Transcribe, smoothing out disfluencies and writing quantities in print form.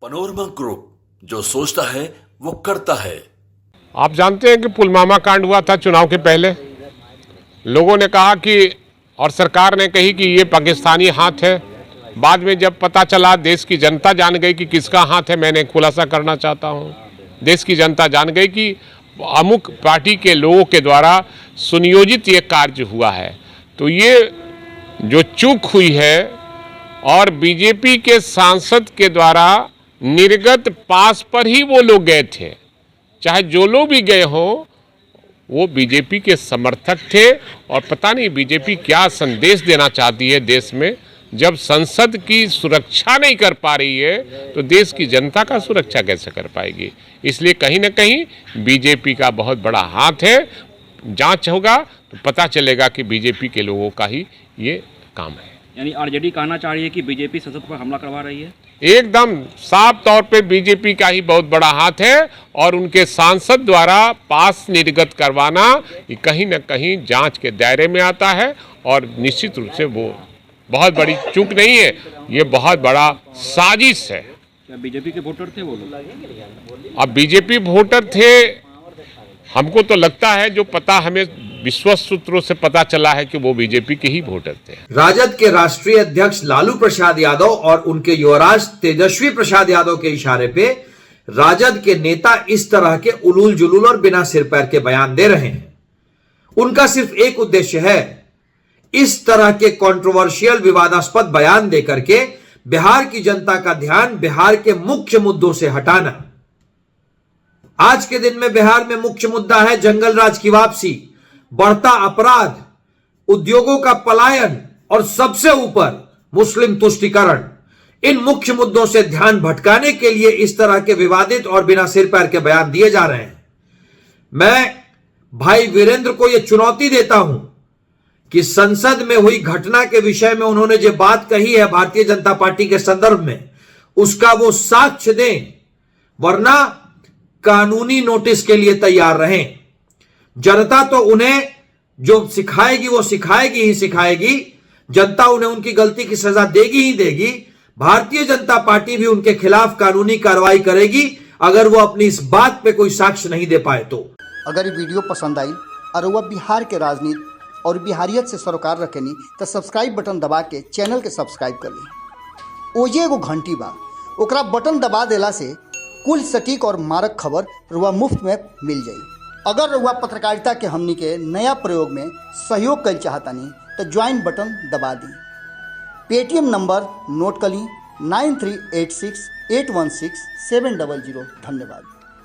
Panorama group, जो सोचता है वो करता है। आप जानते हैं कि पुलवामा कांड हुआ था चुनाव के पहले। लोगों ने कहा कि और सरकार ने कही कि ये पाकिस्तानी हाथ है। बाद में जब पता चला, देश की जनता जान गई कि किसका हाथ है। मैंने खुलासा करना चाहता हूँ, देश की जनता जान गई कि अमुक पार्टी के लोगों के द्वारा सुनियोजित ये कार्य हुआ है। तो ये जो चूक हुई है और बीजेपी के सांसद के द्वारा निर्गत पास पर ही वो लोग गए थे, चाहे जो लोग भी गए हो वो बीजेपी के समर्थक थे। और पता नहीं बीजेपी क्या संदेश देना चाहती है देश में। जब संसद की सुरक्षा नहीं कर पा रही है तो देश की जनता का सुरक्षा कैसे कर पाएगी। इसलिए कहीं ना कहीं बीजेपी का बहुत बड़ा हाथ है। जांच होगा तो पता चलेगा कि बीजेपी के लोगों का ही ये काम है। यानी आरजेडी कहना चाह रही है कि बीजेपी संसद पर हमला करवा रही है। एकदम साफ तौर पे बीजेपी का ही बहुत बड़ा हाथ है और उनके सांसद द्वारा पास निर्गत करवाना ये कहीं न कहीं जांच के दायरे में आता है। और निश्चित रूप से वो बहुत बड़ी चूक नहीं है, ये बहुत बड़ा साजिश है। क्या बीजेपी के वोटर थे वो लोग? अब बीजेपी वोटर थे, हमको तो लगता है, जो पता हमें विश्वस्त सूत्रों से पता चला है कि वो बीजेपी के ही वोटर थे। राजद के राष्ट्रीय अध्यक्ष लालू प्रसाद यादव और उनके युवराज तेजस्वी प्रसाद यादव के इशारे पे राजद के नेता इस तरह के उलूल जुलूल और बिना सिर पैर के बयान दे रहे हैं। उनका सिर्फ एक उद्देश्य है, इस तरह के कंट्रोवर्शियल विवादास्पद बयान देकर के बिहार की जनता का ध्यान बिहार के मुख्य मुद्दों से हटाना। आज के दिन में बिहार में मुख्य मुद्दा है जंगल राज की वापसी, बढ़ता अपराध, उद्योगों का पलायन और सबसे ऊपर मुस्लिम तुष्टीकरण। इन मुख्य मुद्दों से ध्यान भटकाने के लिए इस तरह के विवादित और बिना सिर पैर के बयान दिए जा रहे हैं। मैं भाई वीरेंद्र को यह चुनौती देता हूं कि संसद में हुई घटना के विषय में उन्होंने जो बात कही है भारतीय जनता पार्टी के संदर्भ में, उसका वो साक्ष्य दें, वरना कानूनी नोटिस के लिए तैयार रहें। जनता तो उन्हें जो सिखाएगी वो सिखाएगी ही सिखाएगी। जनता उन्हें उनकी गलती की सजा देगी ही देगी। भारतीय जनता पार्टी भी उनके खिलाफ कानूनी कार्रवाई करेगी अगर वो अपनी इस बात पे कोई साक्ष्य नहीं दे पाए तो। अगर ये वीडियो पसंद आई और वह बिहार के राजनीति और बिहारियत से सरोकार रखेनी तो सब्सक्राइब बटन दबा के चैनल के सब्सक्राइब कर ली। ओजे एगो घंटी बा, ओकरा बटन दबा देला से कुल सटीक और मारक खबर रुआ मुफ्त में मिल जाई। अगर रुआ पत्रकारिता के हमनी के नया प्रयोग में सहयोग कर चाहतानी तो ज्वाइन बटन दबा दी। पेटीएम नंबर नोट कर ली 9386816700। धन्यवाद।